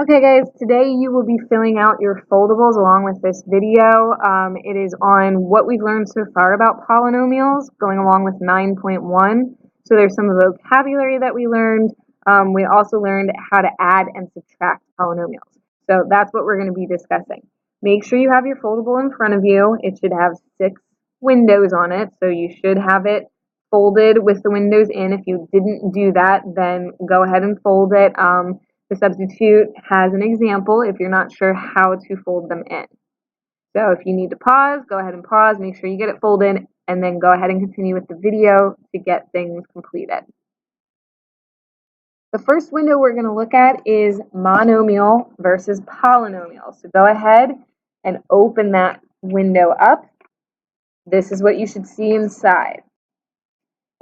Okay guys, today you will be filling out your foldables along with this video. It is on what we've learned so far about polynomials, going along with 9.1. So there's some of the vocabulary that we learned. We also learned how to add and subtract polynomials. So that's what we're going to be discussing. Make sure you have your foldable in front of you. It should have 6 windows on it, so you should have it folded with the windows in. If you didn't do that, then go ahead and fold it. The substitute has an example if you're not sure how to fold them in. So if you need to pause, go ahead and pause, make sure you get it folded, and then go ahead and continue with the video to get things completed. The first window we're going to look at is monomial versus polynomial. So go ahead and open that window up. This is what you should see inside.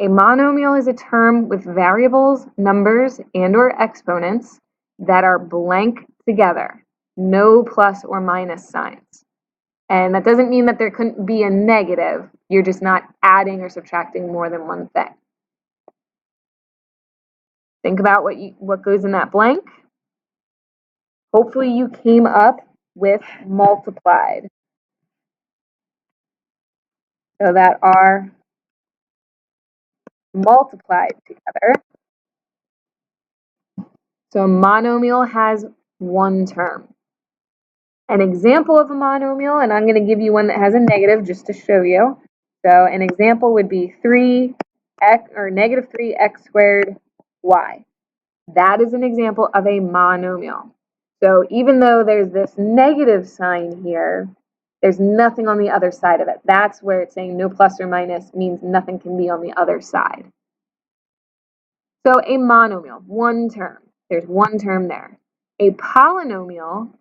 A monomial is a term with variables, numbers, and/or exponents that are blank together, no plus or minus signs. And that doesn't mean that there couldn't be a negative, you're just not adding or subtracting more than one thing. Think about what goes in that blank. Hopefully you came up with multiplied. So that are multiplied together. So a monomial has one term. An example of a monomial, and I'm going to give you one that has a negative just to show you. So an example would be negative 3x squared y. That is an example of a monomial. So even though there's this negative sign here, there's nothing on the other side of it. That's where it's saying no plus or minus means nothing can be on the other side. So a monomial, one term. There's one term there. A polynomial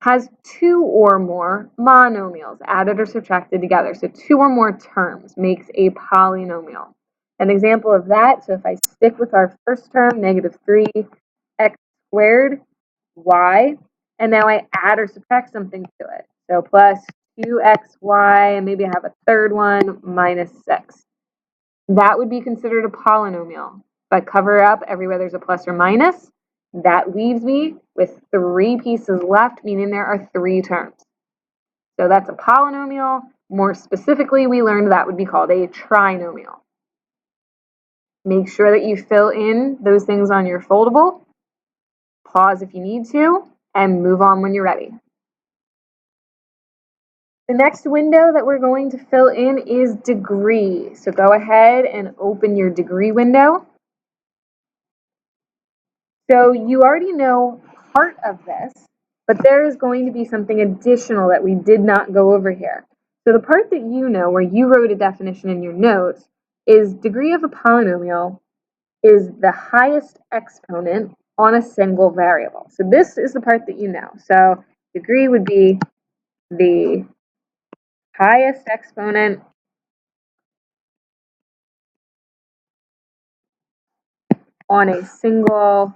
has 2 or more monomials added or subtracted together. So 2 or more terms makes a polynomial. An example of that, so if I stick with our first term, negative 3x squared y, and now I add or subtract something to it. So plus 2xy, and maybe I have a third one, minus 6. That would be considered a polynomial. If I cover up everywhere there's a plus or minus, that leaves me with 3 pieces left, meaning there are 3 terms. So that's a polynomial. More specifically, we learned that would be called a trinomial. Make sure that you fill in those things on your foldable. Pause if you need to, and move on when you're ready. The next window that we're going to fill in is degree. So go ahead and open your degree window. So you already know part of this, but there is going to be something additional that we did not go over here. So the part that you know, where you wrote a definition in your notes, is degree of a polynomial is the highest exponent on a single variable. So this is the part that you know. So degree would be the highest exponent on a single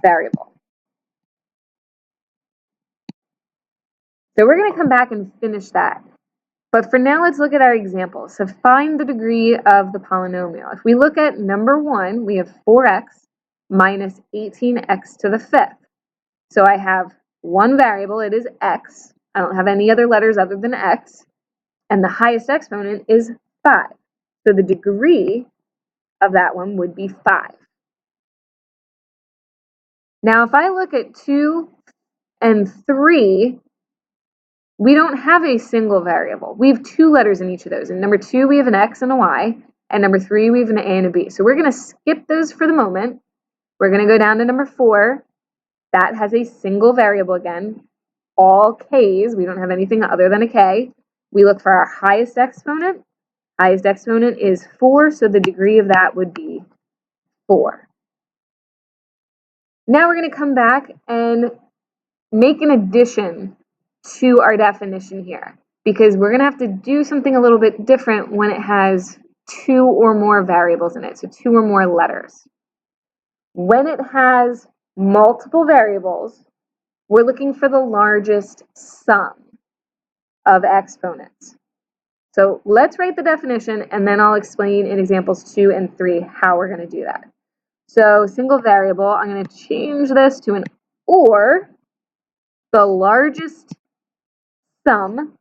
variable. So we're going to come back and finish that. But for now, let's look at our example. So find the degree of the polynomial. If we look at number 1, we have 4x minus 18x to the 5th. So I have one variable, it is x. I don't have any other letters other than x. And the highest exponent is 5. So the degree of that one would be 5. Now, if I look at 2 and 3, we don't have a single variable. We have 2 letters in each of those. In number 2, we have an x and a y. And number 3, we have an a and a b. So we're going to skip those for the moment. We're going to go down to number 4. That has a single variable again. All k's. We don't have anything other than a k. We look for our highest exponent. Highest exponent is 4, so the degree of that would be 4. Now we're going to come back and make an addition to our definition here, because we're going to have to do something a little bit different when it has 2 or more variables in it, so 2 or more letters. When it has multiple variables, we're looking for the largest sum of exponents. So let's write the definition, and then I'll explain in examples 2 and 3 how we're going to do that. So single variable, I'm going to change this to an or, the largest sum.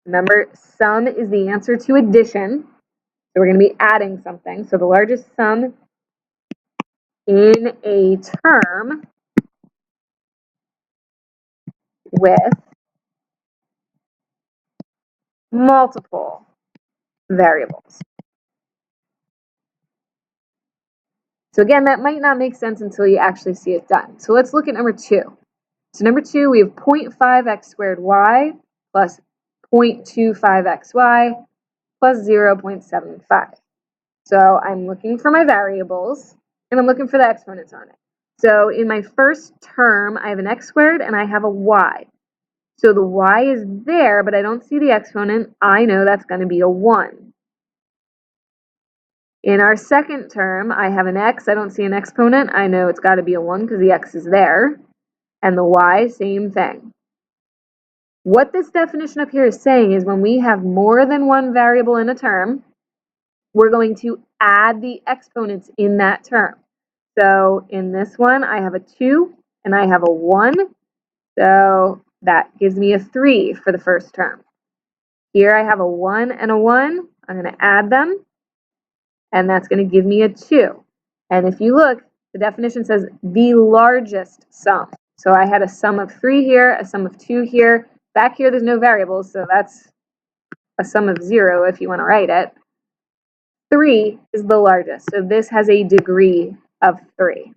Remember, sum is the answer to addition. So we're going to be adding something. So the largest sum in a term with multiple variables. So again, that might not make sense until you actually see it done. So let's look at number 2. So number 2, we have 0.5x squared y plus 0.25xy plus 0.75. So I'm looking for my variables, and I'm looking for the exponents on it. So in my first term, I have an x squared and I have a y. So the y is there, but I don't see the exponent. I know that's going to be a 1. In our second term, I have an x. I don't see an exponent. I know it's got to be a 1 because the x is there. And the y, same thing. What this definition up here is saying is when we have more than one variable in a term, we're going to add the exponents in that term. So in this one, I have a 2 and I have a 1. So that gives me a 3 for the first term. Here I have a 1 and a 1. I'm going to add them, and that's going to give me a 2. And if you look, the definition says the largest sum. So I had a sum of 3 here, a sum of 2 here. Back here, there's no variables, so that's a sum of 0 if you want to write it. 3 is the largest, so this has a degree of 3.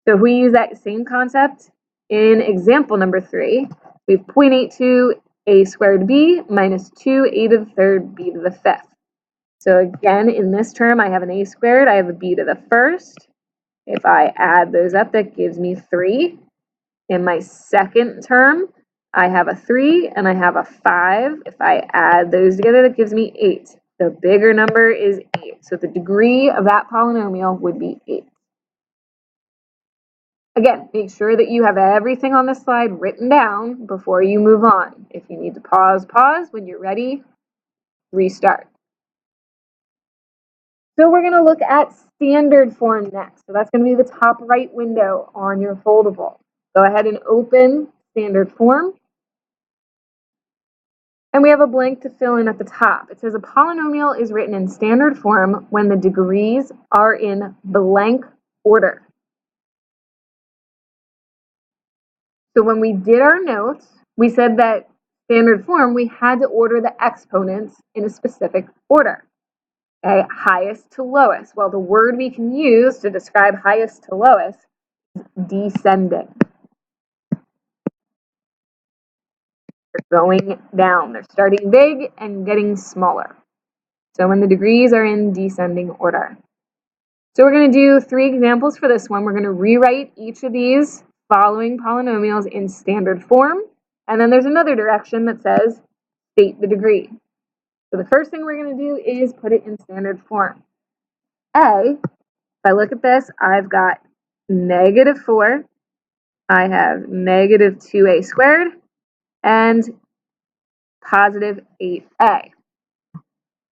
So if we use that same concept in example number 3, we have 0.82 a squared b minus 2a to the third b to the fifth. So again, in this term, I have an a squared, I have a b to the first. If I add those up, that gives me 3. In my second term, I have a 3 and I have a 5. If I add those together, that gives me 8. The bigger number is 8. So the degree of that polynomial would be 8. Again, make sure that you have everything on the slide written down before you move on. If you need to pause, pause. When you're ready, restart. So we're going to look at standard form next. So that's going to be the top right window on your foldable. Go ahead and open standard form. And we have a blank to fill in at the top. It says a polynomial is written in standard form when the degrees are in blank order. So when we did our notes, we said that standard form, we had to order the exponents in a specific order. Okay, highest to lowest. Well, the word we can use to describe highest to lowest is descending. They're going down. They're starting big and getting smaller. So when the degrees are in descending order. So we're going to do 3 examples for this one. We're going to rewrite each of these following polynomials in standard form. And then there's another direction that says state the degree. So the first thing we're going to do is put it in standard form. If I look at this, I've got negative 4. I have negative 2a squared and positive 8a.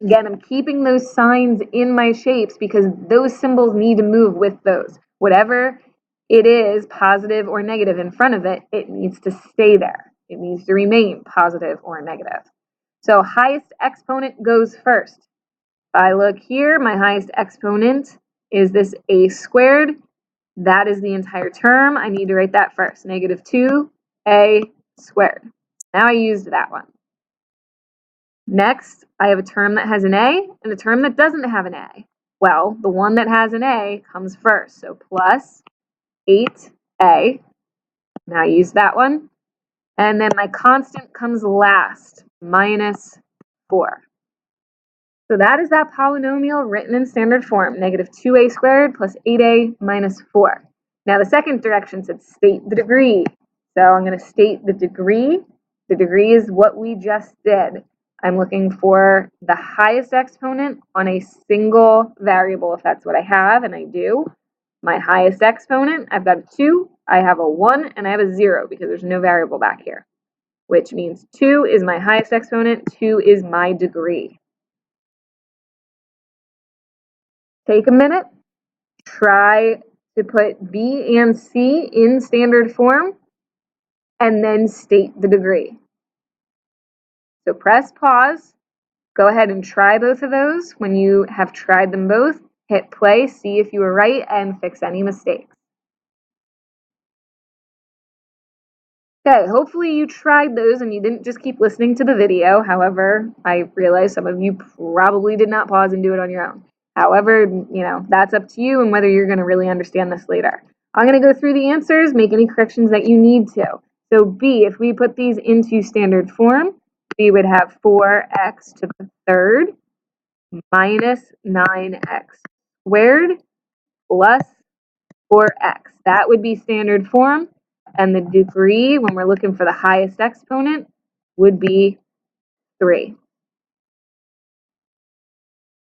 Again, I'm keeping those signs in my shapes because those symbols need to move with those. Whatever it is, positive or negative in front of it, it needs to stay there. It needs to remain positive or negative. So highest exponent goes first. If I look here, my highest exponent is this a squared. That is the entire term. I need to write that first. Negative 2a squared. Now I used that one. Next, I have a term that has an a and a term that doesn't have an a. Well, the one that has an a comes first. So plus 8a. Now I use that one. And then my constant comes last, minus 4. So that is that polynomial written in standard form, negative 2a squared plus 8a minus 4. Now the second direction said state the degree. So I'm going to state the degree. The degree is what we just did. I'm looking for the highest exponent on a single variable, if that's what I have, and I do. My highest exponent, I've got a 2, I have a 1, and I have a 0 because there's no variable back here, which means 2 is my highest exponent, 2 is my degree. take a minute, try to put B and C in standard form, and then state the degree. So press pause, go ahead and try both of those. When you have tried them both, hit play, see if you were right, and fix any mistakes. Okay, hopefully you tried those and you didn't just keep listening to the video. However, I realize some of you probably did not pause and do it on your own. However, that's up to you and whether you're going to really understand this later. I'm going to go through the answers, make any corrections that you need to. So B, if we put these into standard form, we would have 4x to the third minus 9x squared plus 4x. That would be standard form. And the degree, when we're looking for the highest exponent, would be 3.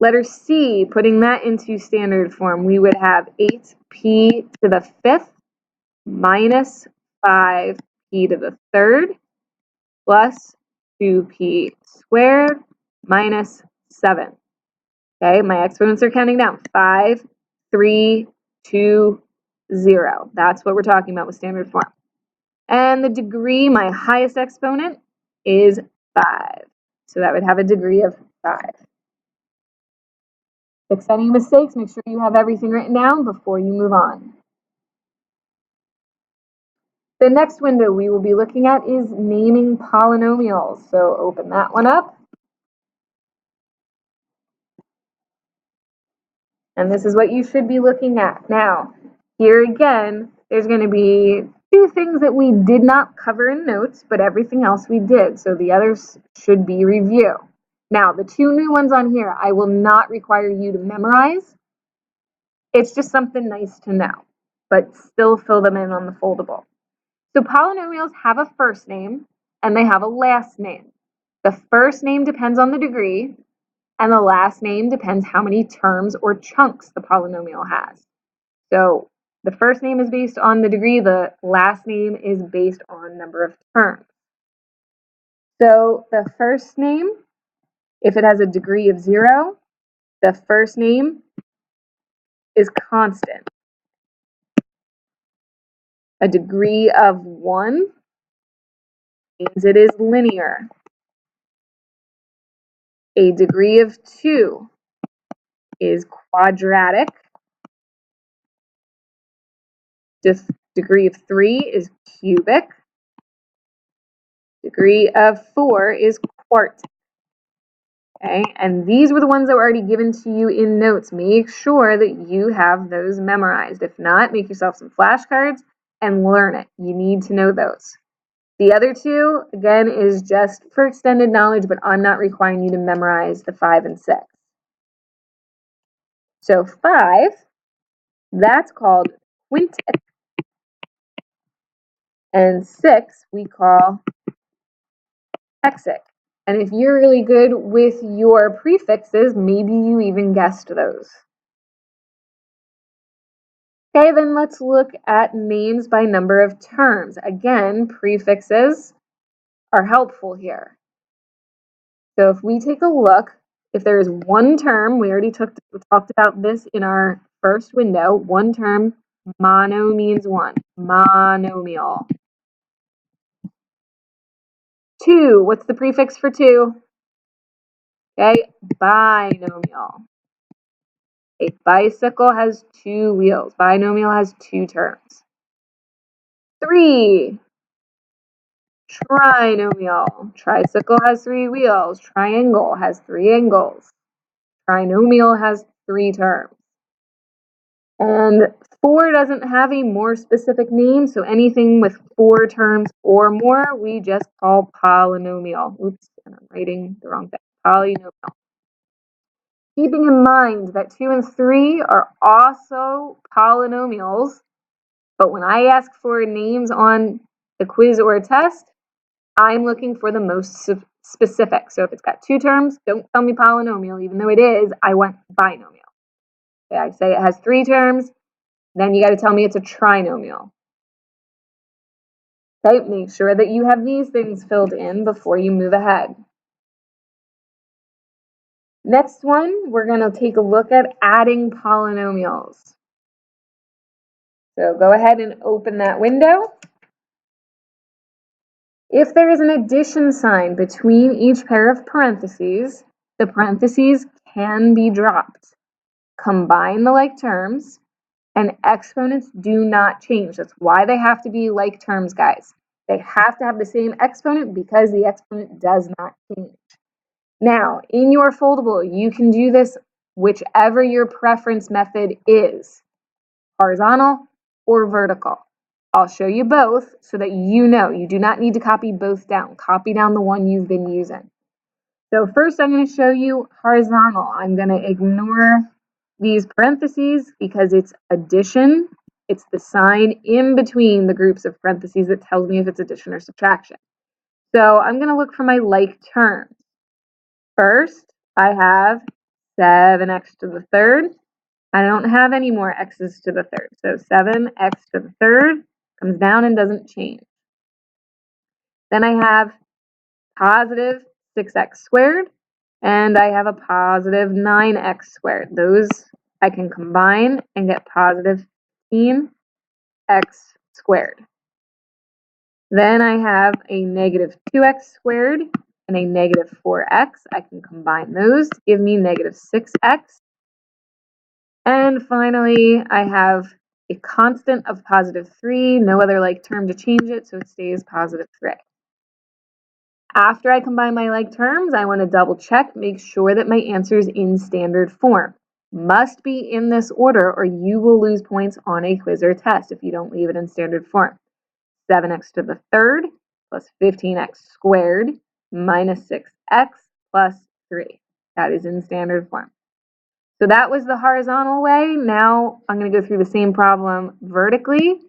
Letter C, putting that into standard form, we would have 8p to the fifth minus 5p to the third plus 2p squared minus 7. Okay, my exponents are counting down. 5, 3, 2, 0. That's what we're talking about with standard form. And the degree, my highest exponent, is 5. So that would have a degree of 5. Fix any mistakes, make sure you have everything written down before you move on. The next window we will be looking at is naming polynomials. So open that one up. And this is what you should be looking at. Now, here again, there's going to be 2 things that we did not cover in notes, but everything else we did. So the others should be review. Now, the 2 new ones on here, I will not require you to memorize. It's just something nice to know, but still fill them in on the foldable. So polynomials have a first name and they have a last name. The first name depends on the degree, and the last name depends how many terms or chunks the polynomial has. So the first name is based on the degree, the last name is based on number of terms. So the first name, if it has a degree of 0, the first name is constant. A degree of 1 means it is linear. A degree of 2 is quadratic. Degree of 3 is cubic. Degree of 4 is quartic. Okay, and these were the ones that were already given to you in notes. Make sure that you have those memorized. If not, make yourself some flashcards and learn it. You need to know those. The other 2, again, is just for extended knowledge, but I'm not requiring you to memorize the 5 and 6. So 5, that's called quintic. And 6 we call hexic. And if you're really good with your prefixes, maybe you even guessed those. Okay, then let's look at names by number of terms. Again, prefixes are helpful here. So if we take a look, if there is one term, we already talked about this in our first window, one term, mono means 1, monomial. 2, what's the prefix for 2? Okay, binomial. A bicycle has 2 wheels. Binomial has 2 terms. 3, trinomial. Tricycle has 3 wheels. Triangle has 3 angles. Trinomial has 3 terms. And 4 doesn't have a more specific name, so anything with 4 terms or more, we just call polynomial. Oops, and I'm writing the wrong thing. Polynomial. Keeping in mind that 2 and 3 are also polynomials, but when I ask for names on a quiz or a test, I'm looking for the most specific. So if it's got 2 terms, don't tell me polynomial, even though it is, I want binomial. Okay, I say it has 3 terms, then you got to tell me it's a trinomial. Okay, make sure that you have these things filled in before you move ahead. Next one, we're going to take a look at adding polynomials. So go ahead and open that window. If there is an addition sign between each pair of parentheses, the parentheses can be dropped. Combine the like terms, and exponents do not change. That's why they have to be like terms, guys. They have to have the same exponent because the exponent does not change. Now, in your foldable, you can do this whichever your preference method is, horizontal or vertical. I'll show you both so that you know. You do not need to copy both down. Copy down the one you've been using. So first I'm going to show you horizontal. I'm going to ignore these parentheses because it's addition. It's the sign in between the groups of parentheses that tells me if it's addition or subtraction. So I'm going to look for my like terms. First, I have 7x to the third. I don't have any more x's to the third. So 7x to the third comes down and doesn't change. Then I have positive 6x squared, and I have a positive 9x squared. Those I can combine and get positive 15x squared. Then I have a negative 2x squared and a negative 4x. I can combine those to give me negative 6x. And finally, I have a constant of positive 3, no other like term to change it, so it stays positive 3. After I combine my like terms, I want to double check, make sure that my answer is in standard form. Must be in this order or you will lose points on a quiz or test if you don't leave it in standard form. 7x to the third plus 15x squared minus 6x plus 3. That is in standard form. So that was the horizontal way. Now I'm going to go through the same problem vertically.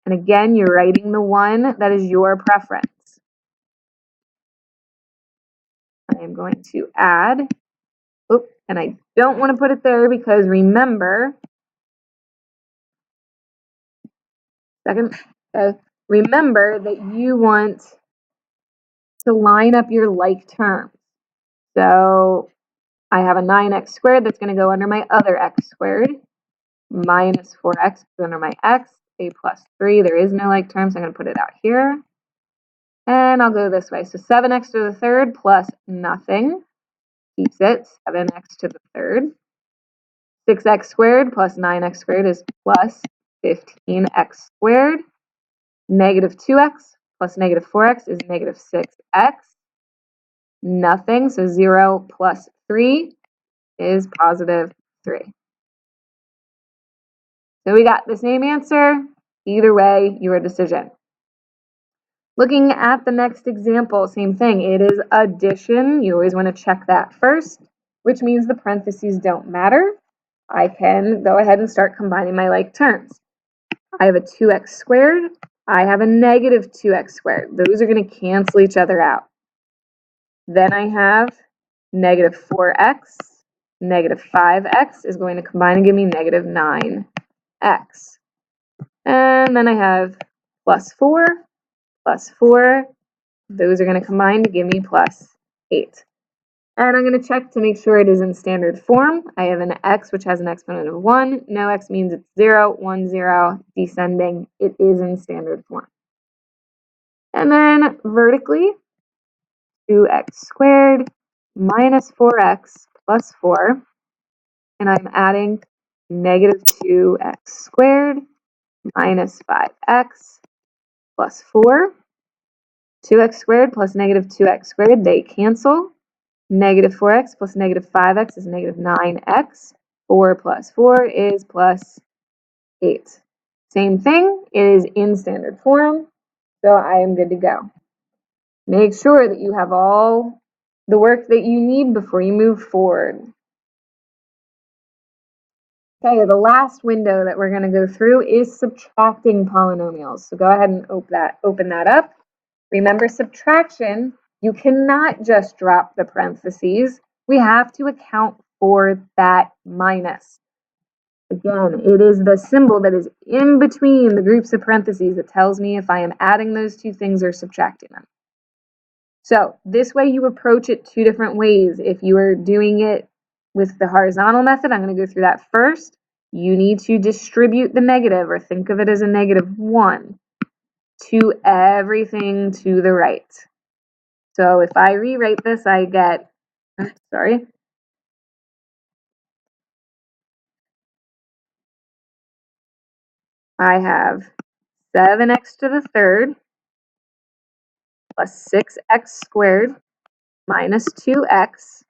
And again, you're writing the one that is your preference. I am going to add, and I don't want to put it there because remember, remember that you want to line up your like terms. So I have a 9x squared that's going to go under my other x squared, minus 4x goes under my x, a plus 3. There is no like term, so I'm going to put it out here. And I'll go this way. So 7x to the third plus nothing keeps it, 7x to the third. 6x squared plus 9x squared is plus 15x squared. Negative 2x plus negative 4x is negative 6x. Nothing, so 0 plus 3 is positive 3. So we got the same answer. Either way, your decision. Looking at the next example, same thing. It is addition. You always want to check that first, which means the parentheses don't matter. I can go ahead and start combining my like terms. I have a 2x squared. I have a negative 2x squared. Those are going to cancel each other out. Then I have negative 4x. Negative 5x is going to combine and give me negative 9x. And then I have plus 4, plus 4. Those are going to combine to give me plus 8. And I'm going to check to make sure it is in standard form. I have an x which has an exponent of 1. No x means it's 0, 1, 0, descending. It is in standard form. And then vertically, 2x squared minus 4x plus 4. And I'm adding negative 2x squared minus 5x plus 4. 2x squared plus negative 2x squared, they cancel. Negative 4x plus negative 5x is negative 9x. 4 plus 4 is plus 8. Same thing, it is in standard form, so I am good to go. Make sure that you have all the work that you need before you move forward. Okay, the last window that we're going to go through is subtracting polynomials. So go ahead and open that up. Remember, subtraction, you cannot just drop the parentheses. We have to account for that minus. Again, it is the symbol that is in between the groups of parentheses that tells me if I am adding those two things or subtracting them. So this way you approach it two different ways. If you are doing it with the horizontal method, I'm going to go through that first. You need to distribute the negative, or think of it as a -1, to everything to the right. So if I rewrite this, I get, sorry, I have 7x to the third plus 6x squared minus 2x.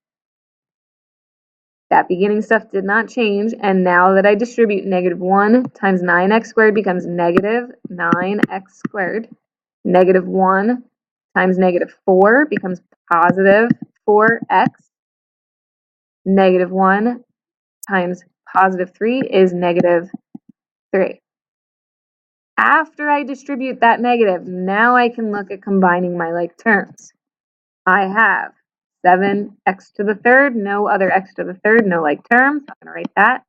That beginning stuff did not change, and now that I distribute, -1 times 9x squared becomes -9x squared. -1 times -4 becomes positive 4x. -1 times positive 3 is -3. After I distribute that negative, now I can look at combining my like terms. I have 7x to the third, no other x to the third, no like terms. I'm going to write that.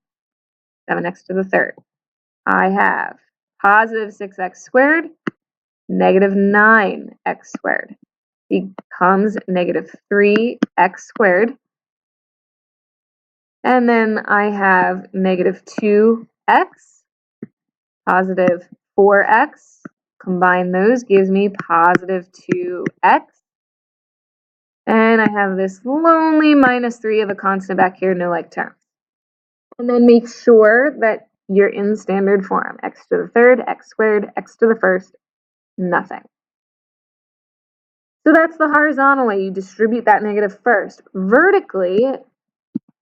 7x to the third. I have positive 6x squared, -9x squared becomes -3x squared. And then I have -2x, positive 4x. Combine those gives me positive 2x. And I have this lonely -3 of a constant back here, no like terms. And then make sure that you're in standard form. X to the third, x squared, x to the first, nothing. So that's the horizontal way. You distribute that negative first. Vertically,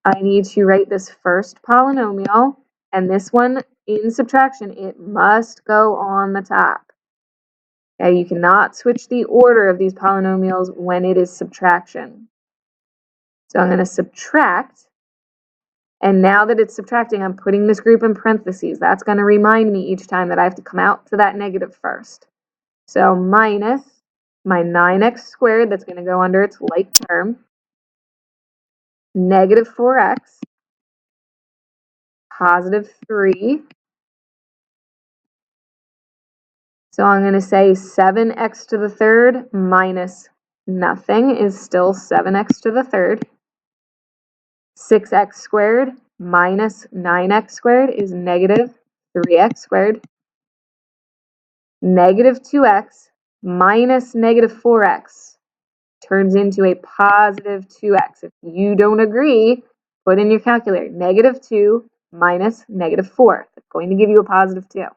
I need to write this first polynomial, and this one in subtraction, it must go on the top. Okay, you cannot switch the order of these polynomials when it is subtraction. So I'm going to subtract, and now that it's subtracting, I'm putting this group in parentheses. That's going to remind me each time that I have to come out to that negative first. So minus my 9x squared, that's going to go under its like term, -4x, positive 3. So I'm going to say 7x to the third minus nothing is still 7x to the third. 6x squared minus 9x squared is -3x squared. -2x minus -4x turns into a positive 2x. If you don't agree, put in your calculator. -2 minus -4. That's going to give you a positive 2.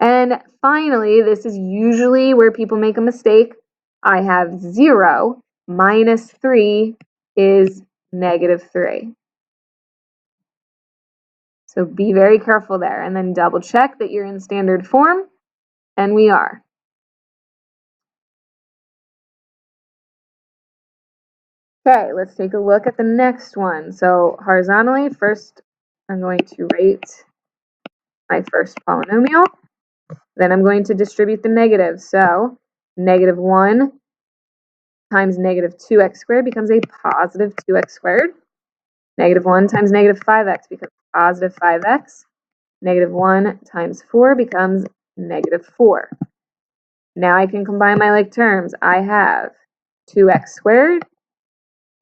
And finally, this is usually where people make a mistake. I have 0 minus 3 is -3. So be very careful there, and then double check that you're in standard form, and we are. Okay, let's take a look at the next one. So horizontally, first I'm going to write my first polynomial. Then I'm going to distribute the negative. So -1 times -2x squared becomes a positive 2x squared. -1 times -5x becomes positive 5x. -1 times 4 becomes -4. Now I can combine my like terms. I have 2x squared,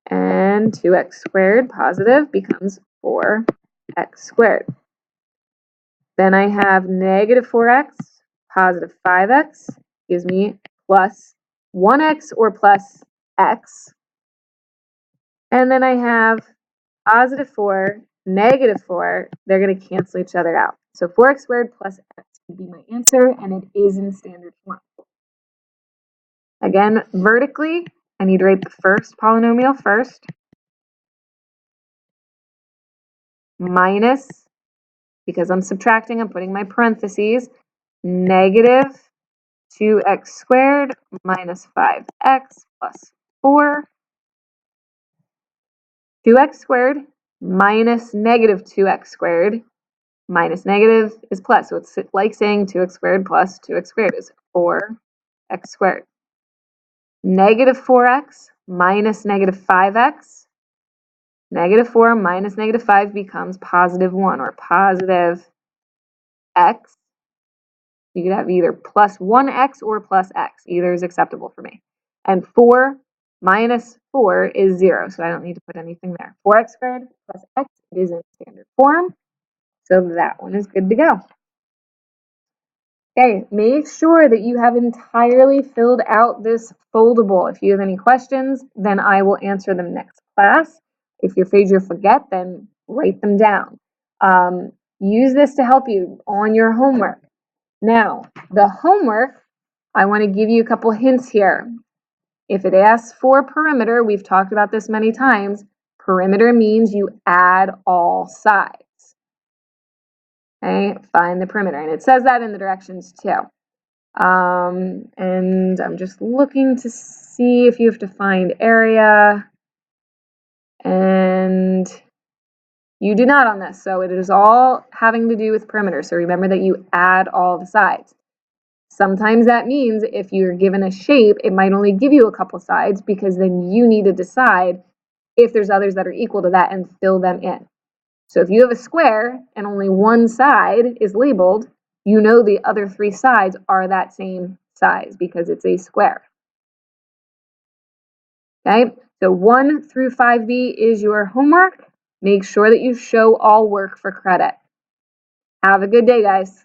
and 2x squared positive becomes 4x squared. Then I have -4x, positive 5x gives me plus 1x or plus x. And then I have positive 4, -4, they're going to cancel each other out. So 4x squared plus x would be my answer, and it is in standard form. Again, vertically, I need to write the first polynomial first, minus, because I'm subtracting, I'm putting my parentheses, -2x squared minus 5x plus 4. 2x squared minus -2x squared minus negative is plus. So it's like saying 2x squared plus 2x squared is 4x squared. -4x minus -5x. -4 minus -5 becomes positive 1 or positive x. You could have either plus 1x or plus x. Either is acceptable for me. And 4 minus 4 is 0, so I don't need to put anything there. 4x squared plus x is in standard form, so that one is good to go. Okay, make sure that you have entirely filled out this foldable. If you have any questions, then I will answer them next class. If you're afraid you'll forget, then write them down. Use this to help you on your homework. Now, the homework, I want to give you a couple hints here. If it asks for perimeter, we've talked about this many times, perimeter means you add all sides. Okay, find the perimeter, and it says that in the directions too. And I'm just looking to see if you have to find area, and you do not on this, so it is all having to do with perimeter. So remember that you add all the sides. Sometimes that means if you're given a shape, it might only give you a couple sides because then you need to decide if there's others that are equal to that and fill them in. So if you have a square and only one side is labeled, you know the other 3 sides are that same size because it's a square. Okay, so 1 through 5B is your homework. Make sure that you show all work for credit. Have a good day, guys.